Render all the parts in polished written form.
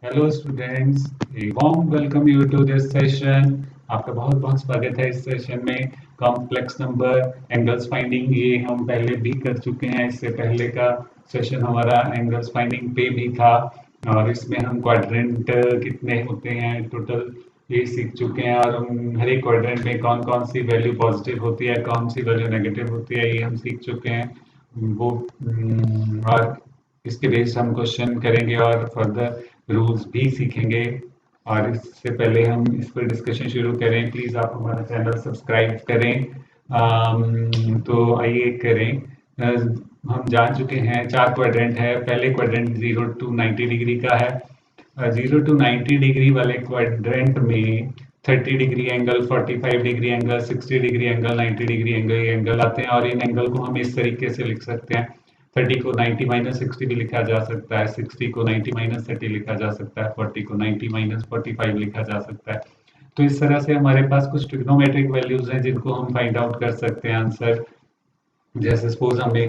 Hello students, a warm welcome you to this session. आपका बहुत बहुत स्वागत है इस सेशन में। कॉम्प्लेक्स नंबर एंगल्स फाइंडिंग ये हम पहले भी कर चुके हैं। इससे पहले का सेशन हमारा एंगल्स फाइंडिंग पे भी था और इसमें हम क्वाड्रेंट कितने होते हैं टोटल ये सीख चुके हैं और हर एक क्वाड्रेंट में कौन कौन सी वैल्यू पॉजिटिव होती है, कौन सी वैल्यू नेगेटिव होती है, ये हम सीख चुके हैं। वो और इसके बेस्ड हम क्वेश्चन करेंगे और फर्दर रूल्स भी सीखेंगे। और इससे पहले हम इस पर डिस्कशन शुरू करें, प्लीज़ आप हमारा चैनल सब्सक्राइब करें। तो आइए करें। हम जान चुके हैं चार क्वाड्रेंट है। पहले क्वाड्रेंट 0 to 90 डिग्री का है। 0 to 90 डिग्री वाले क्वाड्रेंट में 30 degree angle, 45 degree angle, 60 degree angle, 90 degree angle, ये एंगल आते हैं। और इन एंगल को हम इस तरीके से लिख सकते हैं। 30 को 90 - 60 भी लिखा जा सकता है, 60 को 90 - 30 लिखा जा सकता है, 40 को 90 - 45 लिखा जा सकता है। तो इस तरह से हमारे पास कुछ ट्रिग्नोमेट्रिक वैल्यूज हैं जिनको हम फाइंड आउट कर सकते हैं आंसर। जैसे सपोज हमें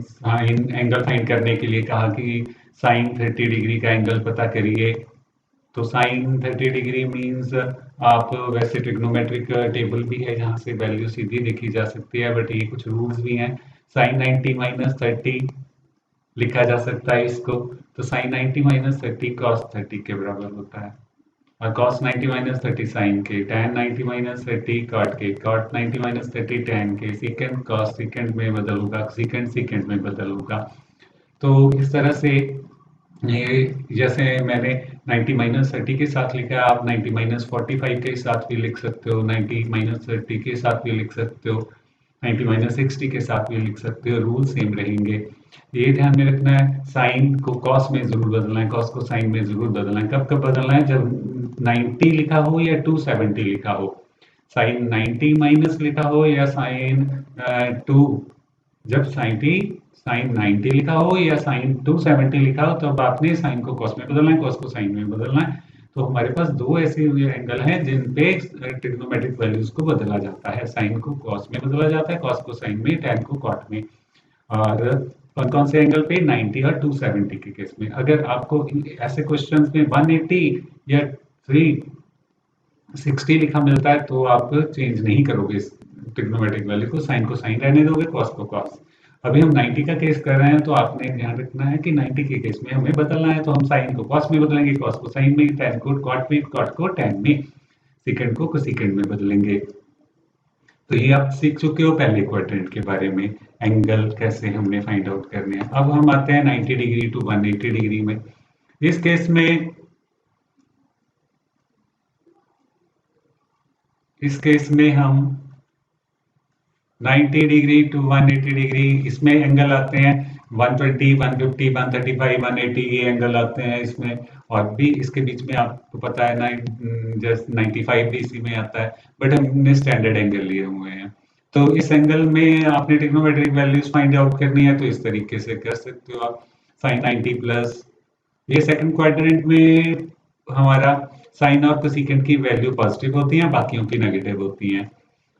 साइन एंगल फाइंड करने के लिए कहा कि साइन 30 डिग्री का एंगल पता करिए। तो साइन 30 डिग्री मीन्स आप वैसे ट्रिग्नोमेट्रिक टेबल भी है जहाँ से वैल्यू सीधी देखी जा सकती है, बट ये कुछ रूल्स भी हैं। साइन 90 - 30 लिखा जा सकता है इसको। तो साइन 90 - 30 कॉस 30 के बराबर होता है। और cos 90 - 30 साइन के, tan 90 - 30 कॉट के, cot 90 - 30 tan के, सीकेंड cos सीकेंड में बदल होगा, सीकेंड सीकेंड में बदल होगा। तो इस तरह से ये जैसे मैंने 90 - 30 के साथ लिखा है, आप 90 - 45 के साथ भी लिख सकते हो, 90 - 30 के साथ भी लिख सकते हो, 90 - 60 के साथ भी लिख सकते हो। रूल सेम रहेंगे। ये ध्यान में रखना है, साइन को कॉस में जरूर बदलना है, कॉस को साइन में जरूर बदलना है। कब कब बदलना है? जब 90 लिखा हो या 270 लिखा हो। साइन 90 माइनस लिखा हो या साइन टू, जब साइन 90 लिखा हो या साइन 270 लिखा हो तब आपने साइन को कॉस में बदलना है, कॉस को साइन में बदलना है। तो हमारे पास दो ऐसे एंगल हैं जिन पे ट्रिग्नोमेट्रिक वैल्यूज को बदला जाता है। साइन को कॉस में बदला जाता है, कॉस को साइन में, टैन को कॉट में। और कौन कौन से एंगल पे? 90 और 270 के केस में। अगर आपको ऐसे क्वेश्चंस में 180 या 360 लिखा मिलता है तो आप चेंज नहीं करोगे इस ट्रिग्नोमेट्रिक वैल्यू को, साइन को साइन रहने दोगे, कॉस को कॉस। अभी हम 90 का केस कर रहे हैं तो आपने ध्यान रखना है कि 90 के केस में हमें बदलना है, तो हम साइन को कॉस में बदलेंगे, कॉस को साइन में, टैन को कॉट में, कॉट को टैन में, सेकंड को सेकंड में बदलेंगे। तो ये आप सीख चुके हो पहले क्वाड्रेंट के बारे में, एंगल कैसे हमने फाइंड आउट करने हैं। अब हम आते हैं 90 डिग्री टू 180 डिग्री में। इस केस में हम 90 डिग्री टू 180 डिग्री, इसमें एंगल आते हैं 120, 150, 135, 180, ये एंगल आते हैं इसमें। और भी इसके बीच में आपको पता है ना, जस्ट 95 भी इसी में आता है, बट हमने स्टैंडर्ड एंगल लिए हुए हैं। तो इस एंगल में आपने ट्रिग्नोमेट्रिक वैल्यूज फाइंड आउट करनी है तो इस तरीके से कर सकते हो आप। साइन 90 प्लस, ये सेकंड क्वाड्रेंट में हमारा साइन और कोसेकेंट की वैल्यू पॉजिटिव होती है, बाकियों की नेगेटिव होती हैं।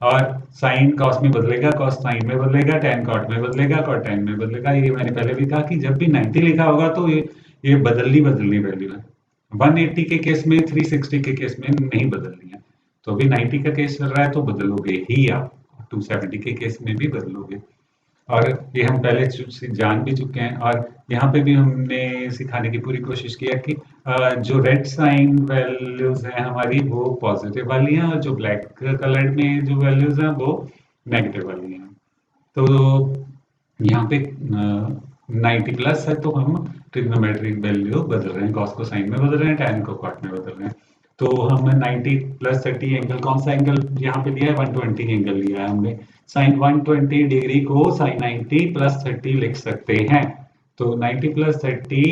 और साइन कॉस में बदलेगा, कॉस साइन में बदलेगा, टैन कॉट में बदलेगा, कॉट टैन में बदलेगा। ये मैंने पहले भी कहा कि जब भी 90 लिखा होगा तो ये बदलनी बदलनी वैल्यू है। 180 के केस में, 360 के केस में नहीं बदलनी है। तो अभी 90 का केस चल रहा है तो बदलोगे ही आप, 270 के केस में भी बदलोगे। और ये हम पहले जान भी चुके हैं। और यहाँ पे भी हमने सिखाने की पूरी कोशिश की है कि जो रेड साइन वैल्यूज हैं हमारी वो पॉजिटिव वाली हैं, और जो ब्लैक कलर में जो वैल्यूज हैं वो नेगेटिव वाली हैं। तो यहाँ पे 90 प्लस है तो हम ट्रिग्नोमेट्रिक वैल्यू बदल रहे हैं, कॉस को साइन में बदल रहे हैं, टैन को कॉट में बदल रहे हैं। तो हम 90 प्लस 30 एंगल, कौन सा एंगल यहाँ पे लिया है? 120 एंगल लिया है हमने। साइन 120 डिग्री को साइन 90 प्लस 30 लिख सकते हैं। तो 90 प्लस 30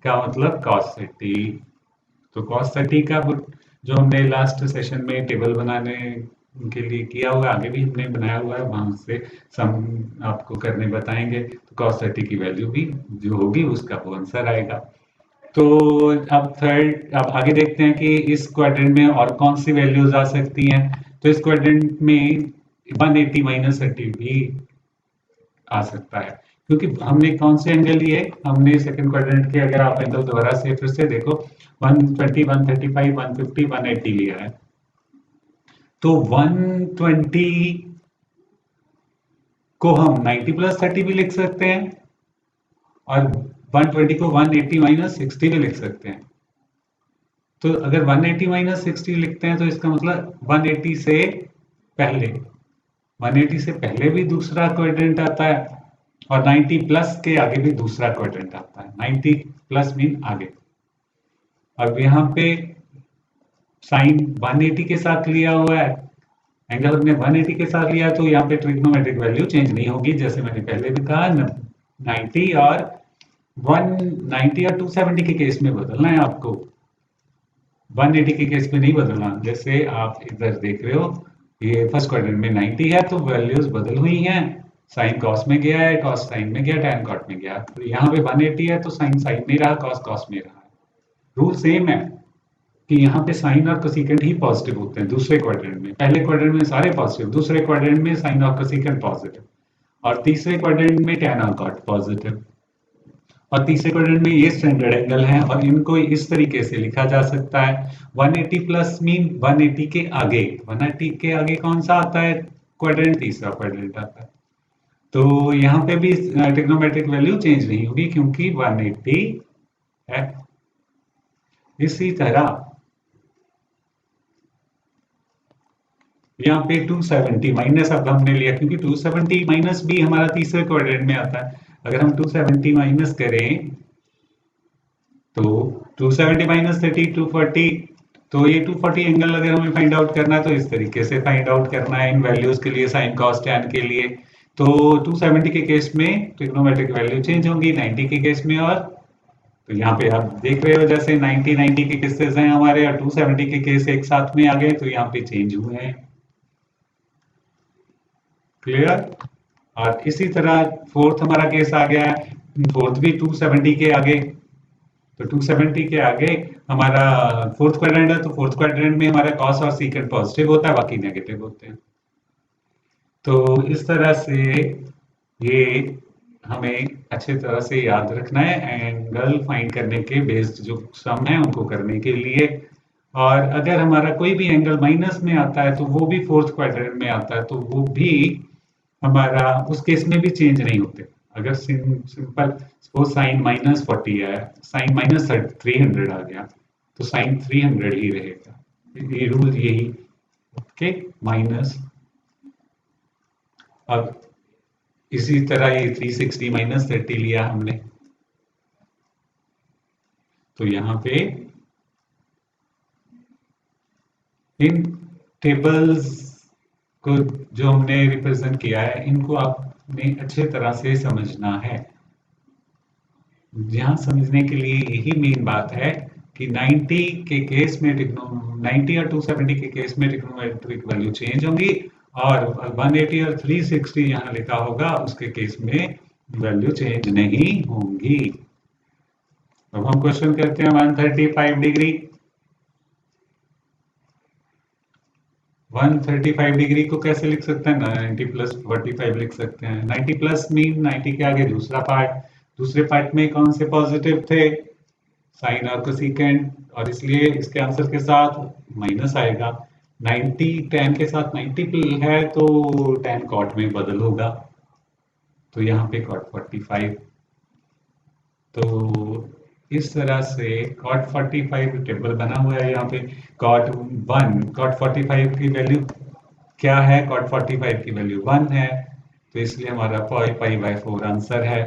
का मतलब कॉस 30। तो कॉस 30 का जो हमने लास्ट सेशन में टेबल बनाने के लिए किया हुआ है, आगे भी हमने बनाया हुआ है, वहां से सम आपको करने बताएंगे। तो कॉस 30 की वैल्यू भी जो होगी उसका वो आंसर आएगा। तो अब आगे देखते हैं कि इस क्वाड्रेंट में और कौन सी वैल्यूज आ सकती हैं। तो इस क्वाड्रेंट में 180 - 30 भी आ सकता है, क्योंकि हमने कौन से एंगल लिए, हमने सेकंड क्वाड्रेंट के, अगर आप एंगल दोबारा से फिर से देखो 120, 135, 150, 180 लिया है, तो 120 को हम 90 प्लस 30 भी लिख सकते हैं और 120 को 180 माइनस 60 भी लिख सकते हैं। तो अगर 180 माइनस 60 लिखते हैं तो इसका मतलब 180 से पहले 180 से पहले भी दूसरा क्वाड्रेंट आता है और 90 प्लस के आगे भी दूसरा क्वाड्रेंट आता है। 90 प्लस मीन आगे। अब यहाँ पे साइन 180 के साथ लिया हुआ है, एंगल हमने 180 के साथ लिया, तो यहाँ पे ट्रिग्नोमेट्रिक वैल्यू चेंज नहीं होगी। जैसे मैंने पहले भी कहा 90 और 190 और 270 के केस में बदलना है आपको, 180 के केस में नहीं बदलना। जैसे आप इधर देख रहे हो, ये फर्स्ट क्वाड्रेंट में 90 है तो वैल्यूज बदल हुई हैं, साइन कॉस में गया है, कॉस साइन में गया, टैन कॉट में गया। तो यहाँ पे 180 है तो साइन साइन में रहा, कॉस कॉस में रहा। रूल सेम है कि यहाँ पे साइन और कोसेकेंट ही पॉजिटिव होते हैं दूसरे क्वाड्रेंट में। पहले क्वाड्रेंट में सारे पॉजिटिव, दूसरे क्वाड्रेंट में साइन और कोसेकेंट पॉजिटिव, और तीसरे क्वाड्रेंट में टैन और कॉट पॉजिटिव, और तीसरे क्वाड्रेंट में ये स्टैंडर्ड एंगल है और इनको इस तरीके से लिखा जा सकता है। 180 प्लस मीन 180 के आगे, 180 के आगे कौन सा आता है क्वाड्रेंट, तीसरा क्वाड्रेंट आता है। तो यहाँ पे भी ट्रिग्नोमेट्रिक वैल्यू चेंज नहीं होगी क्योंकि 180 है। इसी तरह यहाँ पे 270 माइनस अब हमने लिया क्योंकि 270 माइनस भी हमारा तीसरे क्वाड्रेंट में आता है। अगर हम 270 माइनस करें तो 270 माइनस 30 240, तो ये 240 एंगल अगर हमें फाइंड आउट करना है तो इस तरीके से फाइंड आउट करना है इन वैल्यूज के लिए, साइन कॉस टैन के लिए। तो 270 के केस में ट्रिग्नोमेट्रिक वैल्यू चेंज होंगी 90 के केस में। और तो यहाँ पे आप देख रहे हो जैसे 90 के केसेस हैं हमारे और 270 के केस एक साथ में आ गए, तो यहाँ पे चेंज हुए हैं। क्लियर। और इसी तरह फोर्थ हमारा केस आ गया है, फोर्थ भी 270 के आगे, तो 270 के आगे हमारा फोर्थ क्वाड्रेंट है, तो फोर्थ क्वाड्रेंट में हमारा कॉस और सीकेंट पॉजिटिव होता है, बाकी नेगेटिव होते हैं। तो इस तरह से ये हमें अच्छे तरह से याद रखना है एंगल फाइंड करने के बेस्ड जो सम है उनको करने के लिए। और अगर हमारा कोई भी एंगल माइनस में आता है तो वो भी फोर्थ क्वाड्रेंट में आता है, तो वो भी हमारा उस केस में भी चेंज नहीं होते। अगर सिंपल सपोज साइन माइनस 40 है, साइन माइनस 300 आ गया, तो साइन 300 ही रहेगा। ये रूल यही, ओके माइनस। अब इसी तरह ये 360 माइनस 30 लिया हमने, तो यहाँ पे इन टेबल्स को जो हमने रिप्रेजेंट किया है इनको आपने अच्छे तरह से समझना है। यहाँ समझने के लिए यही मेन बात है कि 90 के केस में 90 और 270 के केस में ट्रिग्नोमेट्रिक वैल्यू चेंज होंगी, और 180 और 360 यहाँ लिखा होगा उसके केस में वैल्यू चेंज नहीं होंगी। अब हम क्वेश्चन करते हैं 135 डिग्री। 135 डिग्री को कैसे लिख सकते हैं, 90 प्लस 45 लिख सकते हैं। 90 प्लस मीन 90 के आगे दूसरा पार्ट, दूसरे पार्ट में कौन से पॉजिटिव थे, साइन और कोसेकेंट, और इसलिए इसके आंसर के साथ माइनस आएगा। 90 tan के साथ 90 है तो tan cot में बदल होगा, तो यहाँ पे cot 45। तो इस तरह से cot 45 टेबल बना हुआ है। यहाँ पे cot 1, cot 45 की वैल्यू क्या है, cot 45 की वैल्यू 1 है, तो इसलिए हमारा π/4 आंसर है।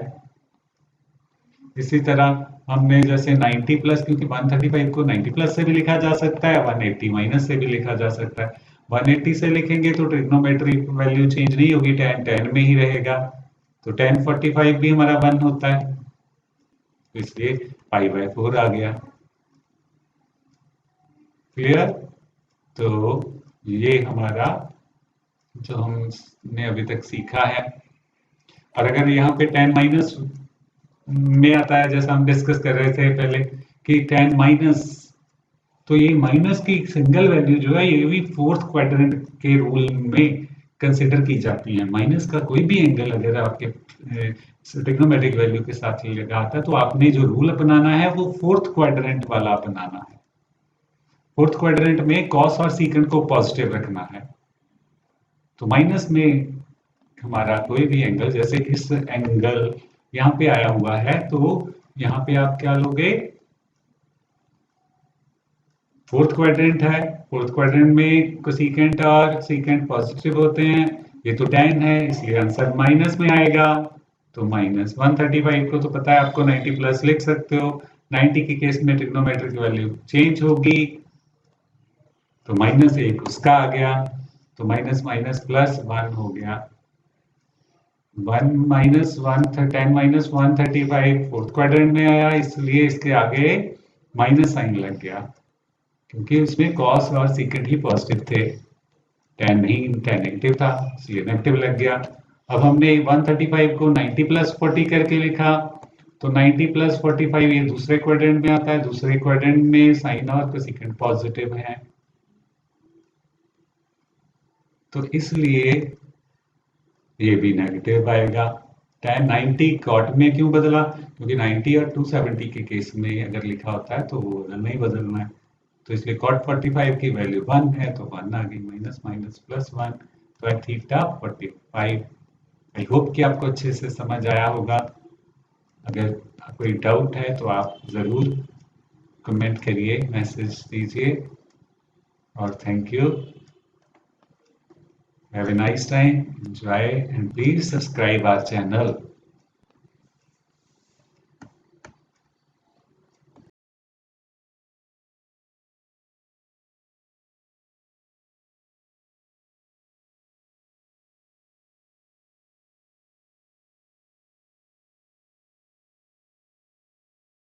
इसी तरह हमने जैसे 90 प्लस, क्योंकि 135 को 90 प्लस से भी लिखा जा सकता है, 180 माइनस से भी लिखा जा सकता है। 180 से लिखेंगे तो ट्रिग्नोमेट्रिक वैल्यू चेंज नहीं होगी, tan में ही रहेगा, तो tan 45 भी हमारा 1 होता है, तो इसलिए π/4 आ गया। क्लियर। तो ये हमारा जो हमने अभी तक सीखा है। और अगर यहाँ पे tan माइनस में आता है, जैसा हम डिस्कस कर रहे थे पहले कि tan माइनस, तो ये माइनस की सिंगल वैल्यू जो है ये भी फोर्थ क्वाड्रेंट के रूल में कंसिडर की जाती है। माइनस का कोई भी एंगल अगर आपके ट्रिग्नोमेट्रिक वैल्यू के साथ लगाता है, तो आपने जो रूल अपनाना है वो फोर्थ क्वाड्रेंट वाला अपनाना है। फोर्थ क्वाड्रेंट में कॉस और सीकेंट को पॉजिटिव रखना है। तो माइनस में हमारा कोई भी एंगल, जैसे इस एंगल यहाँ पे आया हुआ है, तो यहाँ पे आप क्या लोगे, फोर्थ क्वाड्रेंट है, फोर्थ क्वाड्रेंट में कोसिकेंट और सीकेंट पॉजिटिव होते हैं, ये तो tan है इसलिए आंसर माइनस में आएगा। तो -135 को तो पता है आपको 90 प्लस लिख सकते हो, 90 के केस में ट्रिग्नोमेट्रिक वैल्यू चेंज होगी, तो -1 उसका आ गया, तो माइनस माइनस प्लस 1 हो गया, 1 - 1 10 - 135 फोर्थ क्वाड्रेंट में आया, इसलिए इसके आगे माइनस साइन लग गया, क्योंकि उसमें कॉस और सीकेंट ही पॉजिटिव थे, tan नहीं, tan नेगेटिव था इसलिए नेगेटिव लग गया। अब हमने 135 को 90 प्लस 40 करके लिखा, तो 90 प्लस 45 ये दूसरे क्वाड्रेंट में आता है, दूसरे क्वाड्रेंट में साइन और कोसेकेंट पॉजिटिव है, तो इसलिए ये भी नेगेटिव आएगा। tan 90 कॉट में क्यों बदला, क्योंकि 90 और 270 के केस में अगर लिखा होता है तो वो नहीं बदलना है, तो इसलिए cot 45 की वैल्यू 1 है, तो 1 आ गई, माइनस माइनस प्लस 1, तो थीटा 45। आई होप कि आपको अच्छे से समझ आया होगा। अगर कोई डाउट है तो आप ज़रूर कमेंट करिए, मैसेज दीजिए, और thank you. Have a nice time, enjoy, and please subscribe our channel.